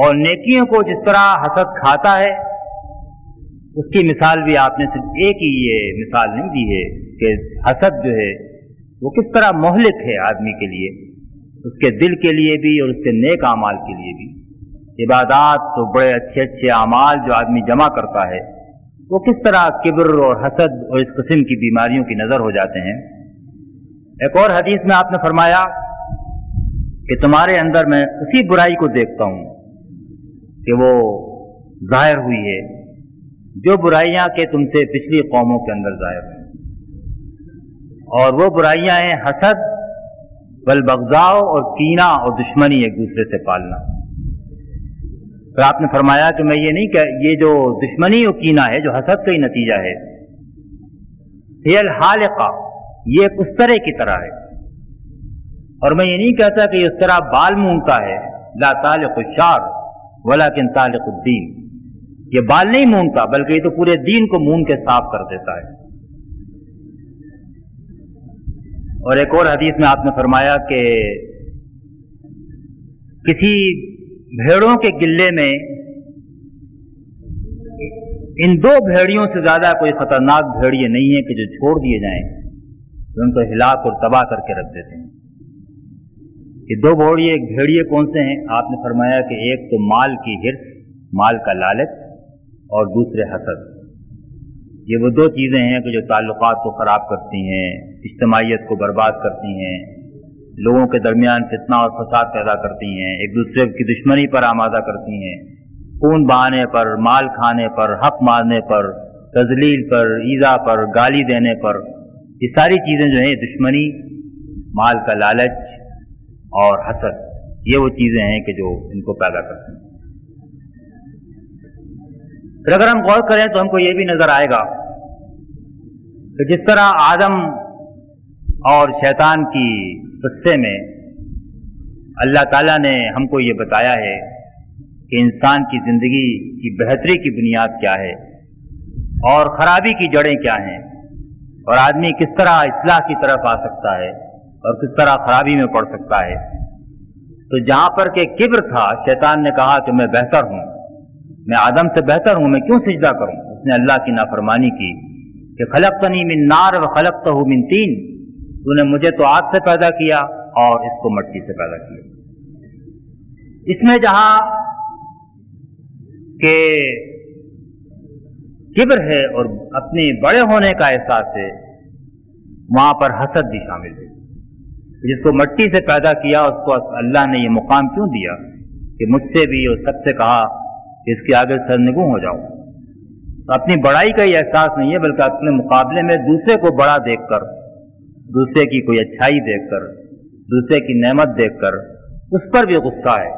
اور نیکیوں کو جس طرح حسد کھاتا ہے اس کی مثال بھی آپ نے صرف ایک ہی یہ مثال نہیں دی ہے کہ حسد جو ہے وہ کس طرح مہلک ہے آدمی کے لیے، اس کے دل کے لیے بھی اور اس کے نیک اعمال کے لیے بھی۔ عبادات تو بڑے اچھے اچھے اعمال جو آدمی جمع کرتا ہے وہ کس طرح کبر اور حسد اور اس قسم کی بیماریوں کی نظر ہو جاتے ہیں۔ ایک اور حدیث میں آپ نے فرمایا کہ تمہارے اندر میں اسی برائی کو دیکھتا ہوں کہ وہ ظاہر ہوئی ہے جو برائیاں کہ تم سے پچھلی قوموں کے اندر ظاہر ہوئی، اور وہ برائیاں ہیں حسد والبغضاء اور کینہ اور دشمنی ایک دوسرے سے پالنا۔ تو آپ نے فرمایا کہ میں یہ نہیں کہ یہ جو دشمنی اور کینہ ہے جو حسد کا ہی نتیجہ ہے، ہی الحالقہ، یہ ایک استرے کی طرح ہے، اور میں یہ نہیں کہتا کہ یہ اس طرح بال مونتا ہے، لا طالق الشعر ولکن طالق الدین، یہ بال نہیں مونتا بلکہ یہ تو پورے دین کو مون کے صاف کر دیتا ہے۔ اور ایک اور حدیث میں آپ نے فرمایا کہ کسی بھیڑوں کے گلے میں ان دو بھیڑیوں سے زیادہ کوئی خطرناک بھیڑیے نہیں ہیں کہ جو چھوڑ دیے جائیں تو ان کو ہلاک اور تباہ کر کے رکھ دیتے ہیں۔ یہ دو بھیڑیے کون سے ہیں؟ آپ نے فرمایا کہ ایک تو مال کی ہرس، مال کا لالچ، اور دوسرے حسد۔ یہ وہ دو چیزیں ہیں کہ جو تعلقات کو خراب کرتی ہیں، اجتماعیت کو برباد کرتی ہیں، لوگوں کے درمیان فتنہ اور فساد پیدا کرتی ہیں، ایک دوسرے کی دشمنی پر آمادہ کرتی ہیں، خون بہانے پر، مال کھانے پر، حق مارنے پر، تذلیل پر، ایذا پر، گالی دینے پر، یہ ساری چیزیں جو ہیں دشمنی، مال کا لالچ اور حسد، یہ وہ چیزیں ہیں کہ جو ان کو پیدا کرتی ہیں۔ پھر اگر ہم غور کریں تو ہم کو یہ بھی نظر آئے گا کہ جس طرح آدم اور شیطان کی قصے میں اللہ تعالیٰ نے ہم کو یہ بتایا ہے کہ انسان کی زندگی کی بہتری کی بنیاد کیا ہے اور خرابی کی جڑیں کیا ہیں، اور آدمی کس طرح اصلاح کی طرف آ سکتا ہے اور کس طرح خرابی میں پڑ سکتا ہے، تو جہاں پر کہ کبر تھا، شیطان نے کہا کہ میں بہتر ہوں، میں آدم سے بہتر ہوں، میں کیوں سجدہ کروں؟ اس نے اللہ کی نافرمانی کی کہ خلقتنی من نار وخلقتہ من طین، تو نے مجھے تو آگ سے پیدا کیا اور اس کو مٹی سے پیدا کیا۔ اس میں جہاں کہ کبر ہے اور اپنے بڑے ہونے کا احساس ہے، وہاں پر حسد بھی شامل ہے۔ جس کو مٹی سے پیدا کیا اس کو اللہ نے یہ مقام کیوں دیا کہ مجھ سے بھی اور سب سے کہا کہ اس کے آگے سرنگوں ہو جاؤ؟ تو اپنی بڑائی کا یہ احساس نہیں ہے، بلکہ اپنے مقابلے میں دوسرے کو بڑا دیکھ کر، دوسرے کی کوئی اچھائی دیکھ کر، دوسرے کی نعمت دیکھ کر اس پر بھی غصہ ہے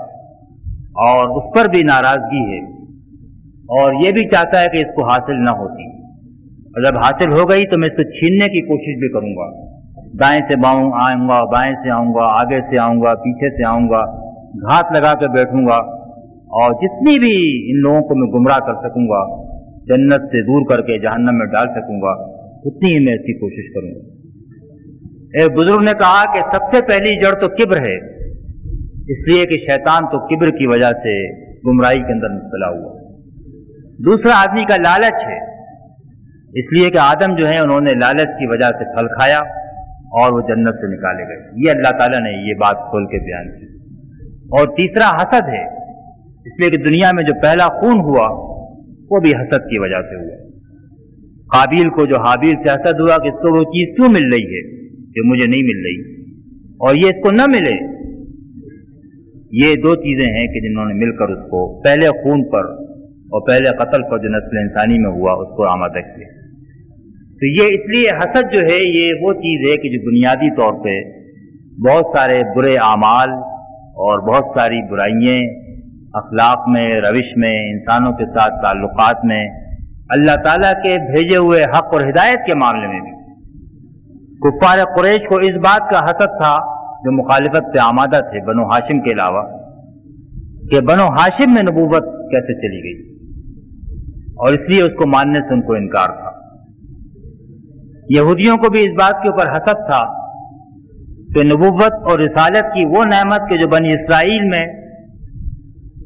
اور اس پر بھی ناراضگی ہے، اور یہ بھی چاہتا ہے کہ اس کو حاصل نہ ہوتی، اور جب حاصل ہو گئی تو میں اس کو چھیننے کی کوشش بھی کروں گا، دائیں سے باؤں آؤں گا، بائیں سے آؤں گا، آگے سے آؤں گا، پیچھے سے آؤں گا، گھات لگا کے بیٹھوں گا، اور جتنی بھی ان لوگوں کو میں گمراہ کر سکوں گا، جنت سے دور کر کے جہنم میں ڈال سکوں گا، اتنی ہی میں اس کی کوشش کروں گا۔ ایک بزرگ نے کہا کہ سب سے پہلی جڑ تو کبر ہے، اس لیے کہ شیطان تو کبر کی وجہ سے گمراہی کے اندر مبتلا ہوا۔ دوسرا آدمی کا لالچ ہے، اس لیے کہ آدم جو ہے انہوں نے لالچ کی وجہ سے پھل کھایا اور وہ جنت سے نکالے گئے، یہ اللہ تعالیٰ نے یہ بات کھول کے بیان کی۔ اور تیسرا حسد ہے، اس لیے کہ دنیا میں جو پہلا خون ہوا وہ بھی حسد کی وجہ سے ہوا۔ قابیل کو جو حابیل سے حسد ہوا کہ اس کو وہ چیز کیوں مل رہی ہے جو مجھے نہیں مل رہی، اور یہ اس کو نہ ملے، یہ دو چیزیں ہیں کہ جنہوں نے مل کر اس کو پہلے خون پر اور پہلے قتل پر جو نسل انسانی میں ہوا اس کو آمادہ کیا۔ تو یہ اس لیے حسد جو ہے یہ وہ چیز ہے کہ جو بنیادی طور پہ بہت سارے برے اعمال اور بہت ساری برائیاں اخلاق میں، روش میں، انسانوں کے ساتھ تعلقات میں، اللہ تعالیٰ کے بھیجے ہوئے حق اور ہدایت کے معاملے میں بھی کفار قریش کو اس بات کا حسد تھا جو مخالفت سے آمادہ تھے بنو ہاشم کے علاوہ، کہ بنو ہاشم میں نبوت کیسے چلی گئی، اور اس لیے اس کو ماننے سے ان کو انکار تھا۔ یہودیوں کو بھی اس بات کے اوپر حسد تھا کہ نبوت اور رسالت کی وہ نعمت کہ جو بنی اسرائیل میں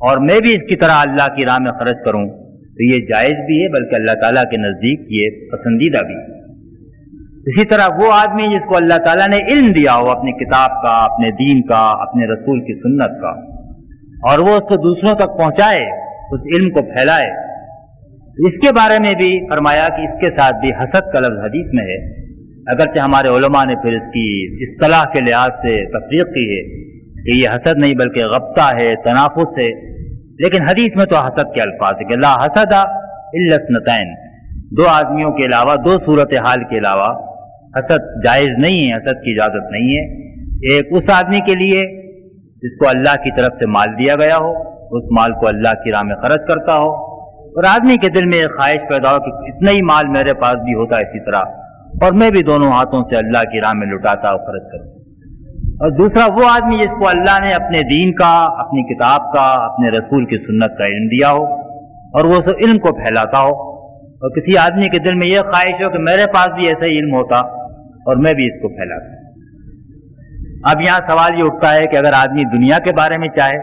اور میں بھی اس کی طرح اللہ کی راہ میں خرچ کروں تو یہ جائز بھی ہے، بلکہ اللہ تعالیٰ کے نزدیک یہ پسندیدہ بھی ہے۔ اسی طرح وہ آدمی جس کو اللہ تعالیٰ نے علم دیا ہو اپنی کتاب کا، اپنے دین کا، اپنے رسول کی سنت کا، اور وہ اس کو دوسروں تک پہنچائے، اس علم کو پھیلائے، اس کے بارے میں بھی فرمایا کہ اس کے ساتھ بھی حسد کا لفظ حدیث میں ہے، اگرچہ ہمارے علماء نے پھر اس کی اصطلاح کے لحاظ سے تفریق کی ہے کہ یہ حسد نہیں بلکہ غبطہ ہے، تنافس ہے، لیکن حدیث میں تو حسد کے الفاظ ہے کہ لا حسد الا اثنتین، دو آدمیوں کے علاوہ، دو صورتحال کے علاوہ حسد جائز نہیں ہے، حسد کی اجازت نہیں ہے۔ ایک اس آدمی کے لیے جس کو اللہ کی طرف سے مال دیا گیا ہو، اس مال کو اللہ کی راہ میں خرچ کرتا ہو، اور آدمی کے دل میں ایک خواہش پیدا ہو کہ اتنا ہی مال میرے پاس بھی ہوتا اسی طرح، اور میں بھی دونوں ہاتھوں سے اللہ کی راہ میں لٹاتا اور خرچ کرتا۔ اور دوسرا وہ آدمی جس کو اللہ نے اپنے دین کا، اپنی کتاب کا، اپنے رسول کی سنت کا علم دیا ہو، اور وہ اس علم کو پھیلاتا ہو، اور کسی آدمی کے دل میں یہ خواہش ہو کہ میرے پاس بھی ایسا ہی علم ہوتا اور میں بھی اس کو پھیلاتا۔ اب یہاں سوال یہ اٹھتا ہے کہ اگر آدمی دنیا کے بارے میں چاہے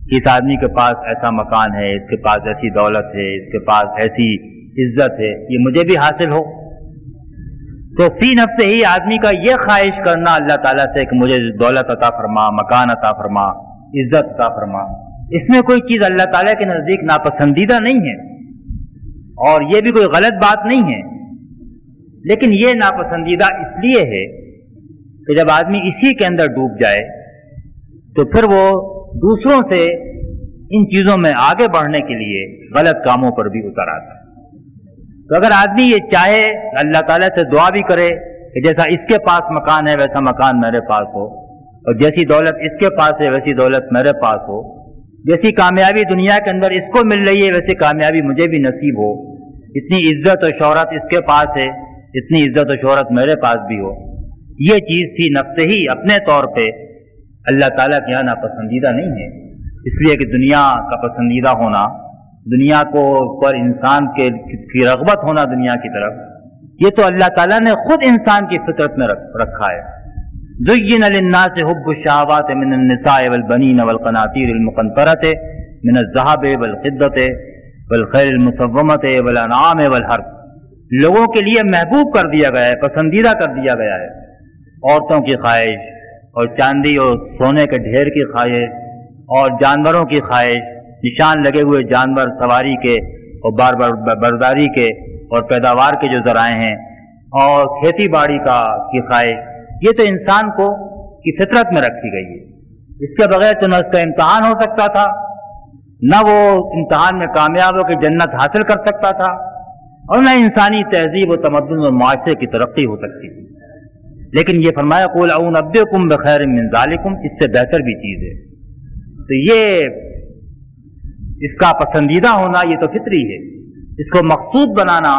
کہ اس آدمی کے پاس ایسا مکان ہے، اس کے پاس ایسی دولت ہے، اس کے پاس ایسی عزت ہے، یہ مجھے بھی حاصل ہو، تو فی نفس ہی آدمی کا یہ خواہش کرنا اللہ تعالیٰ سے کہ مجھے دولت عطا فرما، مکان عطا فرما، عزت عطا فرما، اس میں کوئی چیز اللہ تعالیٰ کے نزدیک ناپسندیدہ نہیں ہے، اور یہ بھی کوئی غلط بات نہیں ہے، لیکن یہ ناپسندیدہ اس لیے ہے کہ جب آدمی اسی کے اندر ڈوب جائے تو پھر وہ دوسروں سے ان چیزوں میں آگے بڑھنے کے لیے غلط کاموں پر بھی اتر آتا ہے۔ تو اگر آدمی یہ چاہے، اللہ تعالیٰ سے دعا بھی کرے کہ جیسا اس کے پاس مکان ہے ویسا مکان میرے پاس ہو، اور جیسی دولت اس کے پاس ہے ویسی دولت میرے پاس ہو، جیسی کامیابی دنیا کے اندر اس کو مل رہی ہے ویسی کامیابی مجھے بھی نصیب ہو، اتنی عزت و شہرت اس کے پاس ہے اتنی عزت و شہرت میرے پاس بھی ہو، یہ چیز فی نفس ہی اپنے طور پہ اللہ تعالیٰ کے یہاں ناپسندیدہ نہیں ہے، اس لیے کہ دنیا کا پسندیدہ ہونا، دنیا کو پر انسان کی رغبت ہونا دنیا کی طرف، یہ تو اللہ تعالیٰ نے خود انسان کی فطرت میں رکھا ہے۔ زُيِّنَ لِلنَّاسِ حُبُّ الشَّهَوَاتِ مِنَ النِّسَاءِ وَالْبَنِينَ وَالْقَنَاطِيرِ الْمُقَنطَرَةِ مِنَ الذَّهَبِ وَالْفِضَّةِ وَالْخَيْلِ الْمُسَوَّمَةِ وَالْأَنْعَامِ وَالْحَرْثِ، لوگوں کے لیے محبوب کر دیا گیا ہے، پسندیدہ کر دیا گیا ہے عورتوں کی خواہش، اور چاندی اور سونے کے ڈھیر کی خواہش، اور جانوروں کی خواہش، نشان لگے ہوئے جانور سواری کے اور برداری کے اور پیداوار کے جو ذرائع ہیں، اور کھیتی باڑی کی خواہش، یہ تو انسان کو کی فطرت میں رکھی گئی ہے۔ اس کے بغیر تو نہ اس کا امتحان ہو سکتا تھا، نہ وہ امتحان میں کامیاب ہو کے جنت حاصل کر سکتا تھا، اور نہ انسانی تہذیب و تمدن اور معاشرے کی ترقی ہو سکتی تھی۔ لیکن یہ فرمایا قُلْ أُنَبِّئُكُم بِخَيْرٍ مِّن ذَلِكُمْ، اس سے بہتر بھی چیز ہے۔ تو یہ اس کا پسندیدہ ہونا یہ تو فطری ہے، اس کو مقصود بنانا،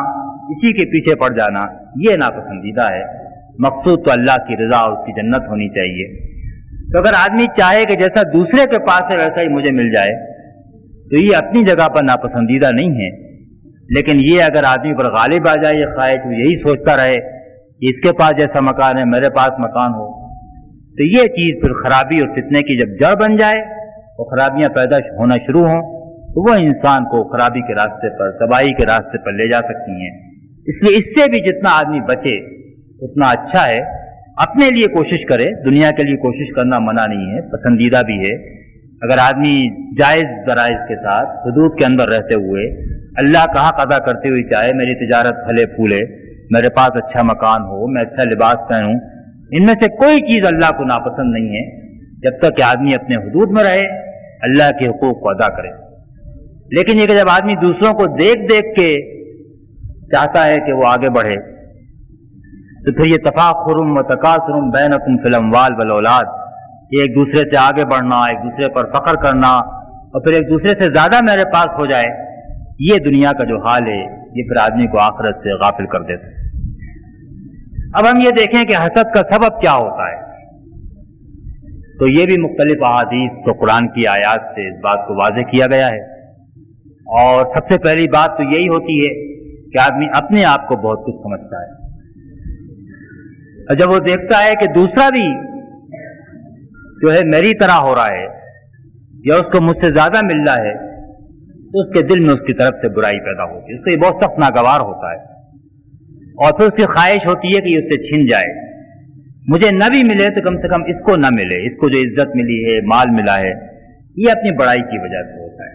اسی کے پیچھے پڑ جانا، یہ ناپسندیدہ ہے۔ مقصود تو اللہ کی رضا اور اس کی جنت ہونی چاہیے۔ تو اگر آدمی چاہے کہ جیسا دوسرے کے پاس ہے ویسا ہی مجھے مل جائے تو یہ اپنی جگہ پر ناپسندیدہ نہیں ہے، لیکن یہ اگر آدمی پر غالب آ جائے یہ خواہش، وہ یہی سوچتا رہے کہ اس کے پاس جیسا مکان ہے میرے پاس مکان ہو، تو یہ چیز پھر خرابی اور فتنے کی جب جڑ بن جائے اور خرابیاں پیدا ہونا شروع ہوں تو وہ انسان کو خرابی کے راستے پر، تباہی کے راستے پر لے جا سکتی ہیں۔ اس لیے اس سے بھی جتنا آدمی بچے اتنا اچھا ہے۔ اپنے لیے کوشش کرے، دنیا کے لیے کوشش کرنا منع نہیں ہے، پسندیدہ بھی ہے۔ اگر آدمی جائز ذرائع کے ساتھ حدود کے اندر رہتے ہوئے اللہ کا حق ادا کرتے ہوئے چاہے میری تجارت پھلے پھولے، میرے پاس اچھا مکان ہو، میں اچھا لباس پہنوں، ان میں سے کوئی چیز اللہ کو ناپسند نہیں ہے جب تک کہ آدمی اپنے حدود میں رہے، اللہ کے حقوق کو ادا کرے۔ لیکن یہ کہ جب آدمی دوسروں کو دیکھ دیکھ کے چاہتا ہے کہ وہ آگے بڑھے تو پھر یہ تفاخر و تکاثر بینکم فی الاموال والاولاد، یہ ایک دوسرے سے آگے بڑھنا، ایک دوسرے پر فخر کرنا، اور پھر ایک دوسرے سے زیادہ میرے پاس ہو جائے، یہ دنیا کا جو حال ہے یہ پھر آدمی کو آخرت سے غافل کر دیتا ہے۔ اب ہم یہ دیکھیں کہ حسد کا سبب کیا ہوتا ہے، تو یہ بھی مختلف احادیث تو قرآن کی آیات سے اس بات کو واضح کیا گیا ہے۔ اور سب سے پہلی بات تو یہی ہوتی ہے کہ آدمی اپنے آپ کو بہت کچھ سمجھتا ہے، اور جب وہ دیکھتا ہے کہ دوسرا بھی جو ہے میری طرح ہو رہا ہے، یا اس کو مجھ سے زیادہ مل رہا ہے تو اس کے دل میں اس کی طرف سے برائی پیدا ہوتی ہے، اس کو یہ بہت سخت ناگوار ہوتا ہے، اور پھر اس کی خواہش ہوتی ہے کہ یہ اس سے چھن جائے، مجھے نہ بھی ملے تو کم سے کم اس کو نہ ملے، اس کو جو عزت ملی ہے، مال ملا ہے، یہ اپنی بڑائی کی وجہ سے ہوتا ہے۔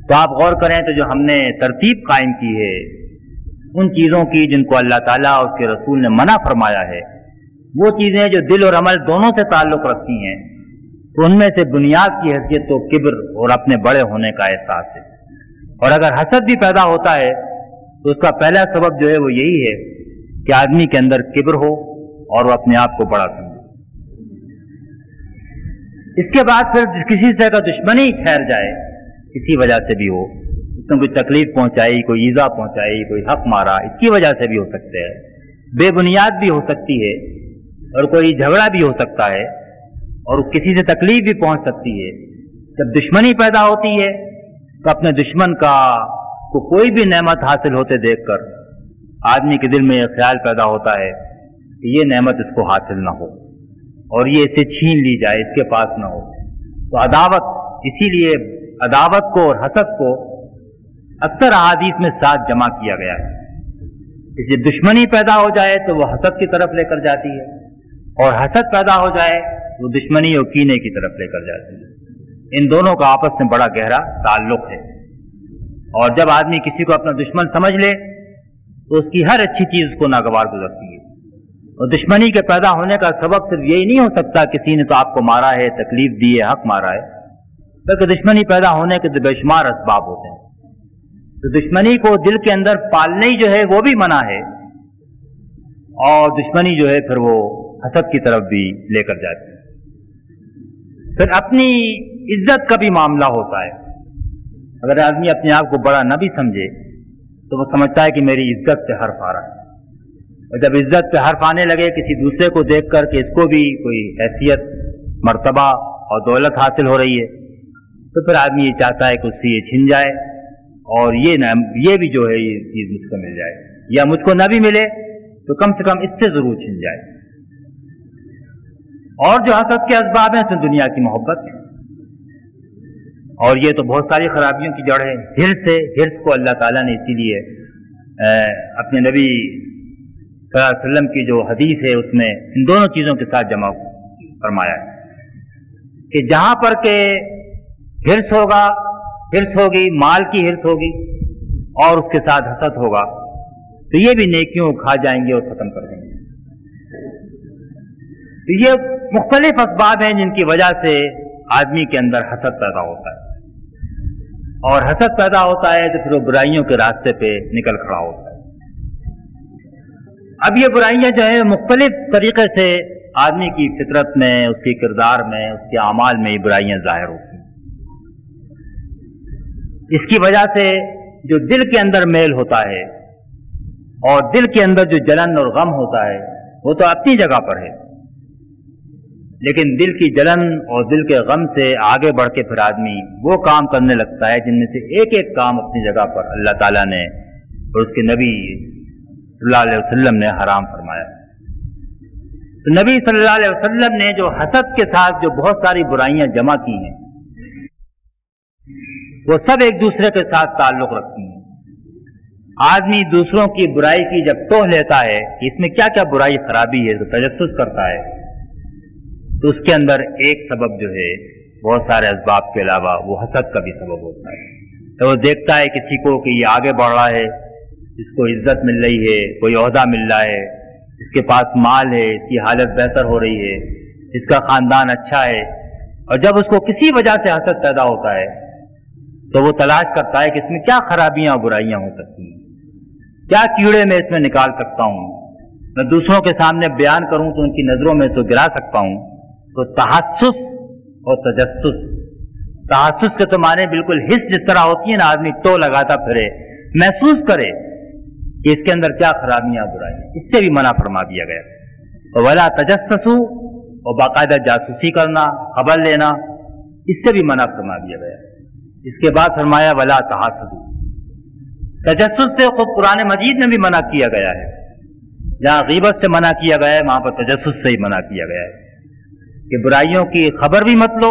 تو آپ غور کریں تو جو ہم نے ترتیب قائم کی ہے ان چیزوں کی جن کو اللہ تعالیٰ اور اس کے رسول نے منع فرمایا ہے، وہ چیزیں جو دل اور عمل دونوں سے تعلق رکھتی ہیں، تو ان میں سے بنیاد کی حیثیت تو کبر اور اپنے بڑے ہونے کا احساس ہے۔ اور اگر حسد بھی پیدا ہوتا ہے تو اس کا پہلا سبب جو ہے وہ یہی ہے کہ آدمی کے اندر کبر ہو اور وہ اپنے آپ کو بڑا سمجھے۔ اس کے بعد پھر کسی سے اگر دشمنی ٹھہر جائے، کسی وجہ سے بھی ہو، اس نے کوئی تکلیف پہنچائی، کوئی ایذا پہنچائی، کوئی حق مارا، اس کی وجہ سے بھی ہو سکتے ہیں، بے بنیاد بھی ہو سکتی ہے، اور کوئی جھگڑا بھی ہو سکتا ہے، اور کسی سے تکلیف بھی پہنچ سکتی ہے۔ جب دشمنی پیدا ہوتی ہے تو اپنے دشمن کا کوئی بھی نعمت حاصل ہوتے دیکھ کر آدمی کے دل میں یہ خیال پیدا ہوتا ہے کہ یہ نعمت اس کو حاصل نہ ہو اور یہ اسے چھین لی جائے، اس کے پاس نہ ہو۔ تو عداوت، اسی لیے عداوت کو اور حسد کو اکثر احادیث میں ساتھ جمع کیا گیا ہے۔ اس لیے دشمنی پیدا ہو جائے تو وہ حسد کی طرف لے کر جاتی ہے، اور حسد پیدا ہو جائے وہ دشمنی اور کینے کی طرف لے کر جاتی ہے۔ ان دونوں کا آپس میں بڑا گہرا تعلق ہے، اور جب آدمی کسی کو اپنا دشمن سمجھ لے تو اس کی ہر اچھی چیز اس کو ناگوار گزرتی ہے۔ اور دشمنی کے پیدا ہونے کا سبب صرف یہی نہیں ہو سکتا کسی نے تو آپ کو مارا ہے، تکلیف دی ہے، حق مارا ہے، بلکہ دشمنی پیدا ہونے کے بے شمار اسباب ہوتے ہیں۔ تو دشمنی کو دل کے اندر پالنا ہی جو ہے وہ بھی منع ہے، اور دشمنی جو ہے پھر وہ حسد کی طرف بھی لے کر جاتی ہے۔ پھر اپنی عزت کا بھی معاملہ ہوتا ہے۔ اگر آدمی اپنے آپ کو بڑا نہ بھی سمجھے تو وہ سمجھتا ہے کہ میری عزت سے حرف آ رہا ہے، اور جب عزت پہ حرف آنے لگے کسی دوسرے کو دیکھ کر کہ اس کو بھی کوئی حیثیت، مرتبہ اور دولت حاصل ہو رہی ہے، تو پھر آدمی یہ چاہتا ہے کہ اس سے یہ چھن جائے، اور یہ بھی جو ہے یہ چیز مجھ کو مل جائے، یا مجھ کو نہ بھی ملے تو کم سے کم اس سے ضرور چھن جائے۔ اور جو حسد کے اسباب ہیں تو دنیا کی محبت ہے، اور یہ تو بہت ساری خرابیوں کی جڑ ہے۔ ہرس ہے، ہرس کو اللہ تعالیٰ نے اسی لیے اپنے نبی صلی اللہ علیہ وسلم کی جو حدیث ہے اس میں ان دونوں چیزوں کے ساتھ جمع فرمایا ہے کہ جہاں پر کہ ہرس ہوگا، ہرس ہوگی، مال کی ہرس ہوگی، اور اس کے ساتھ حسد ہوگا، تو یہ بھی نیکیوں کو کھا جائیں گے اور ختم کر دیں گے۔ تو یہ مختلف اسباب ہیں جن کی وجہ سے آدمی کے اندر حسد پیدا ہوتا ہے، اور حسد پیدا ہوتا ہے تو پھر وہ برائیوں کے راستے پہ نکل کھڑا ہوتا ہے۔ اب یہ برائیاں جو ہیں مختلف طریقے سے آدمی کی فطرت میں، اس کے کردار میں، اس کے اعمال میں یہ برائیاں ظاہر ہوتی ہیں۔ اس کی وجہ سے جو دل کے اندر میل ہوتا ہے اور دل کے اندر جو جلن اور غم ہوتا ہے وہ تو اپنی جگہ پر ہے، لیکن دل کی جلن اور دل کے غم سے آگے بڑھ کے پھر آدمی وہ کام کرنے لگتا ہے جن میں سے ایک ایک کام اپنی جگہ پر اللہ تعالیٰ نے اور اس کے نبی صلی اللہ علیہ وسلم نے حرام فرمایا۔ تو نبی صلی اللہ علیہ وسلم نے جو حسد کے ساتھ جو بہت ساری برائیاں جمع کی ہیں وہ سب ایک دوسرے کے ساتھ تعلق رکھتی ہیں۔ آدمی دوسروں کی برائی کی جب توہ لیتا ہے کہ اس میں کیا کیا برائی خرابی ہے، تو تجسس کرتا ہے، تو اس کے اندر ایک سبب جو ہے بہت سارے اسباب کے علاوہ وہ حسد کا بھی سبب ہوتا ہے۔ تو وہ دیکھتا ہے کسی کو کہ یہ آگے بڑھ رہا ہے، اس کو عزت مل رہی ہے، کوئی عہدہ مل رہا ہے، اس کے پاس مال ہے، اس کی حالت بہتر ہو رہی ہے، اس کا خاندان اچھا ہے، اور جب اس کو کسی وجہ سے حسد پیدا ہوتا ہے تو وہ تلاش کرتا ہے کہ اس میں کیا خرابیاں اور برائیاں ہو سکتی ہیں، کیا کیڑے میں اس میں نکال سکتا ہوں، میں دوسروں کے سامنے بیان کروں تو ان کی نظروں میں اس کو گرا سکتا ہوں۔ تو تحسس اور تجسس، تحسس کے تو معنی بالکل حس جس طرح ہوتی ہے نا، آدمی تو لگاتا پھرے، محسوس کرے کہ اس کے اندر کیا خرابیاں برائیاں، اس سے بھی منع فرما دیا گیا۔ ولا تجسسوا، اور باقاعدہ جاسوسی کرنا، خبر لینا، اس سے بھی منع فرما دیا گیا۔ اس کے بعد فرمایا ولا تحاسدوا، تجسس سے خود قرآن مجید میں بھی منع کیا گیا ہے، جہاں غیبت سے منع کیا گیا ہے وہاں پر تجسس سے ہی منع کیا گیا ہے کہ برائیوں کی خبر بھی مت لو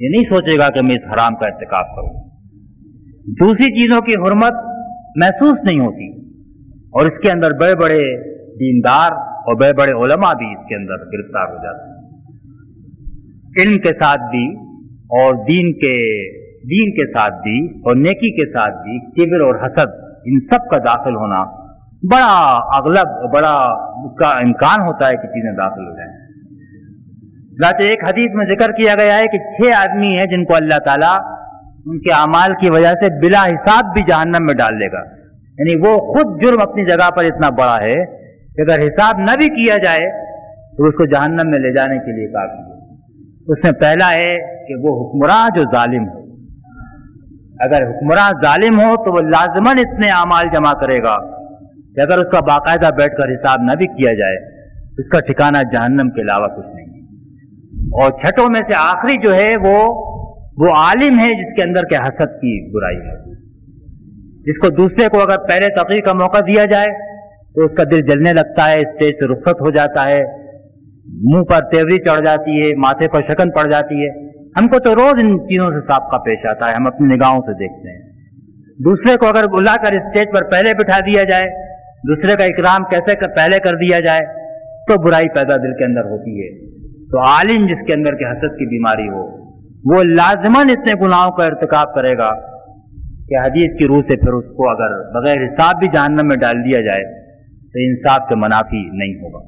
یہ نہیں سوچے گا کہ میں اس حرام کا ارتکاب کروں. دوسری چیزوں کی حرمت محسوس نہیں ہوتی، اور اس کے اندر بڑے بڑے دیندار اور بڑے بڑے علماء بھی اس کے اندر گرفتار ہو جاتے ہیں. علم کے ساتھ بھی اور دین کے ساتھ بھی اور نیکی کے ساتھ بھی کبر اور حسد، ان سب کا داخل ہونا بڑا اس کا امکان ہوتا ہے کہ چیزیں داخل ہو جائیں. ذات ایک حدیث میں ذکر کیا گیا ہے کہ 6 آدمی ہیں جن کو اللہ تعالیٰ ان کے اعمال کی وجہ سے بلا حساب بھی جہنم میں ڈال دے گا. یعنی وہ خود جرم اپنی جگہ پر اتنا بڑا ہے کہ اگر حساب نہ بھی کیا جائے تو اس کو جہنم میں لے جانے کے لیے کافی ہے. اس میں پہلا ہے کہ وہ حکمراں جو ظالم ہو. اگر حکمراں ظالم ہو تو وہ لازماً اتنے اعمال جمع کرے گا کہ اگر اس کا باقاعدہ بیٹھ کر حساب نہ بھی کیا جائے اس کا ٹھکانہ جہنم کے علاوہ کچھ نہیں. اور چھٹوں میں سے آخری جو ہے وہ عالم ہے جس کے اندر کے حسد کی برائی ہے، جس کو دوسرے کو اگر پہلے تقریر کا موقع دیا جائے تو اس کا دل جلنے لگتا ہے، اسٹیج سے رخصت ہو جاتا ہے، منہ پر تیوری چڑھ جاتی ہے، ماتھے پر شکن پڑ جاتی ہے. ہم کو تو روز ان چیزوں سے سابقہ پیش آتا ہے، ہم اپنی نگاہوں سے دیکھتے ہیں. دوسرے کو اگر بلا کر اسٹیج پر پہلے بٹھا دیا جائے، دوسرے کا اکرام کیسے پہلے کر دیا جائے تو برائی پیدا دل کے اندر ہوتی ہے. تو عالم جس کے اندر کے حسد کی بیماری ہو وہ لازماً اتنے گناہوں کا ارتکاب کرے گا کہ حدیث کی روح سے پھر اس کو اگر بغیر حساب بھی جہنم میں ڈال دیا جائے تو انصاف کے منافی نہیں ہوگا.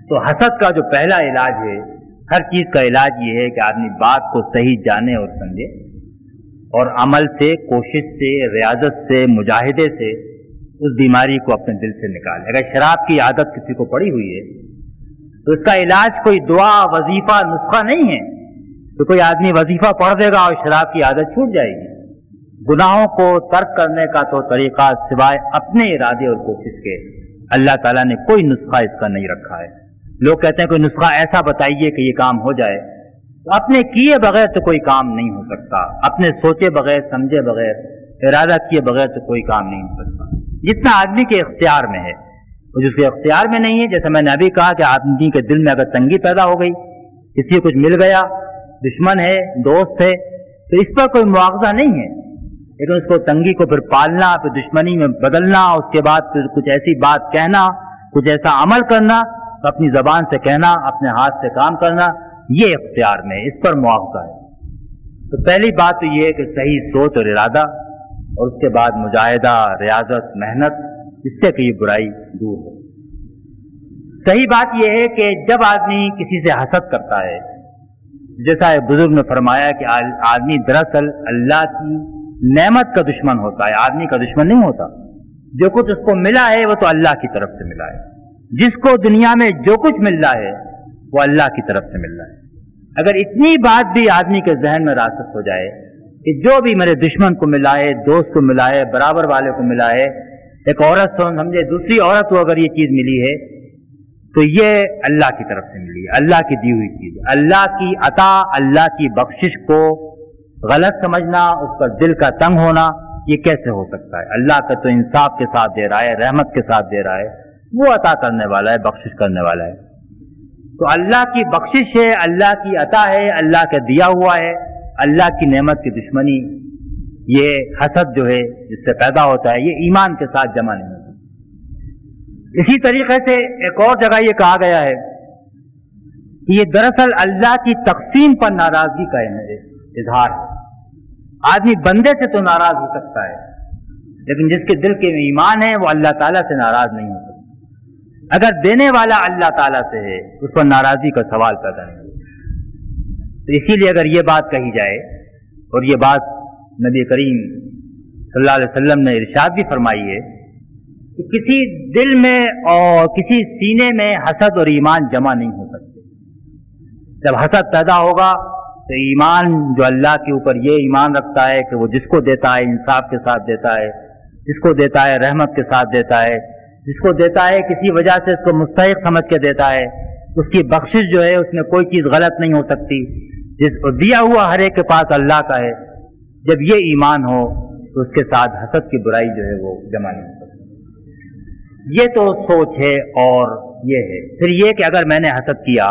تو حسد کا جو پہلا علاج ہے، ہر چیز کا علاج یہ ہے کہ آدمی بات کو صحیح جانے اور سمجھے اور عمل سے، کوشش سے، ریاضت سے، مجاہدے سے اس بیماری کو اپنے دل سے نکالے. اگر شراب کی عادت کسی کو پڑی ہوئی ہے تو اس کا علاج کوئی دعا، وظیفہ، نسخہ نہیں ہے تو کوئی آدمی وظیفہ پڑھ دے گا اور شراب کی عادت چھوٹ جائے گی. گناہوں کو ترک کرنے کا تو طریقہ سوائے اپنے ارادے اور کوشش کے اللہ تعالیٰ نے کوئی نسخہ اس کا نہیں رکھا ہے. لوگ کہتے ہیں کوئی نسخہ ایسا بتائیے کہ یہ کام ہو جائے. تو اپنے کیے بغیر تو کوئی کام نہیں ہو سکتا، اپنے سوچے بغیر، سمجھے بغیر، ارادہ کیے بغیر تو کوئی کام نہیں ہو سکتا. جتنا آدمی کے اختیار میں ہے، اور جس کے اختیار میں نہیں ہے، جیسے میں نے ابھی کہا کہ آدمی کے دل میں اگر تنگی پیدا ہو گئی، کسی کو کچھ مل گیا، دشمن ہے، دوست ہے، تو اس پر کوئی مواخذہ نہیں ہے، لیکن اس کو تنگی کو پھر پالنا، پھر دشمنی میں بدلنا، اس کے بعد پھر کچھ ایسی بات کہنا، کچھ ایسا عمل کرنا، اپنی زبان سے کہنا، اپنے ہاتھ سے کام کرنا، یہ اختیار میں ہے، اس پر مواخذہ ہے. تو پہلی بات تو یہ ہے کہ صحیح سوچ اور ارادہ، اور اس کے بعد مجاہدہ، ریاضت، محنت، اس سے کہ یہ برائی دور ہو. صحیح بات یہ ہے کہ جب آدمی کسی سے حسد کرتا ہے، جیسا ایک بزرگ نے فرمایا کہ آدمی دراصل اللہ کی نعمت کا دشمن ہوتا ہے، آدمی کا دشمن نہیں ہوتا. جو کچھ اس کو ملا ہے وہ تو اللہ کی طرف سے ملا ہے. جس کو دنیا میں جو کچھ مل رہا ہے وہ اللہ کی طرف سے مل رہا ہے. اگر اتنی بات بھی آدمی کے ذہن میں راسخ ہو جائے کہ جو بھی میرے دشمن کو ملا ہے، دوست کو ملا ہے، برابر والے کو ملا ہے، ایک عورت سمجھے دوسری عورت کو اگر یہ چیز ملی ہے تو یہ اللہ کی طرف سے ملی ہے، اللہ کی دی ہوئی چیز. اللہ کی عطا، اللہ کی بخشش کو غلط سمجھنا، اس پر دل کا تنگ ہونا، یہ کیسے ہو سکتا ہے؟ اللہ کا تو انصاف کے ساتھ دے رہا ہے، رحمت کے ساتھ دے رہا ہے، وہ عطا کرنے والا ہے، بخشش کرنے والا ہے. تو اللہ کی بخشش ہے، اللہ کی عطا ہے، اللہ کا دیا ہوا ہے. اللہ کی نعمت کی دشمنی، یہ حسد جو ہے جس سے پیدا ہوتا ہے، یہ ایمان کے ساتھ جمع نہیں ہوتا. اسی طریقے سے ایک اور جگہ یہ کہا گیا ہے کہ یہ دراصل اللہ کی تقسیم پر ناراضگی کا اظہار ہے. آدمی بندے سے تو ناراض ہو سکتا ہے لیکن جس کے دل کے ایمان ہے وہ اللہ تعالیٰ سے ناراض نہیں ہو سکتا. اگر دینے والا اللہ تعالیٰ سے ہے اس پر ناراضی کا سوال پیدا نہیں ہوتا. تو اسی لیے اگر یہ بات کہی جائے، اور یہ بات نبی کریم صلی اللہ علیہ وسلم نے ارشاد بھی فرمائی ہے کہ کسی دل میں اور کسی سینے میں حسد اور ایمان جمع نہیں ہو سکتے. جب حسد پیدا ہوگا تو ایمان جو اللہ کے اوپر یہ ایمان رکھتا ہے کہ وہ جس کو دیتا ہے انصاف کے ساتھ دیتا ہے، جس کو دیتا ہے رحمت کے ساتھ دیتا ہے، جس کو دیتا ہے کسی وجہ سے اس کو مستحق سمجھ کے دیتا ہے، اس کی بخشش جو ہے اس میں کوئی چیز غلط نہیں ہو سکتی، جس کو دیا ہوا ہر ایک کے پاس اللہ کا ہے. جب یہ ایمان ہو تو اس کے ساتھ حسد کی برائی جو ہے وہ جمع نہیں ہو سکتی. یہ تو سوچ ہے. اور یہ ہے پھر یہ کہ اگر میں نے حسد کیا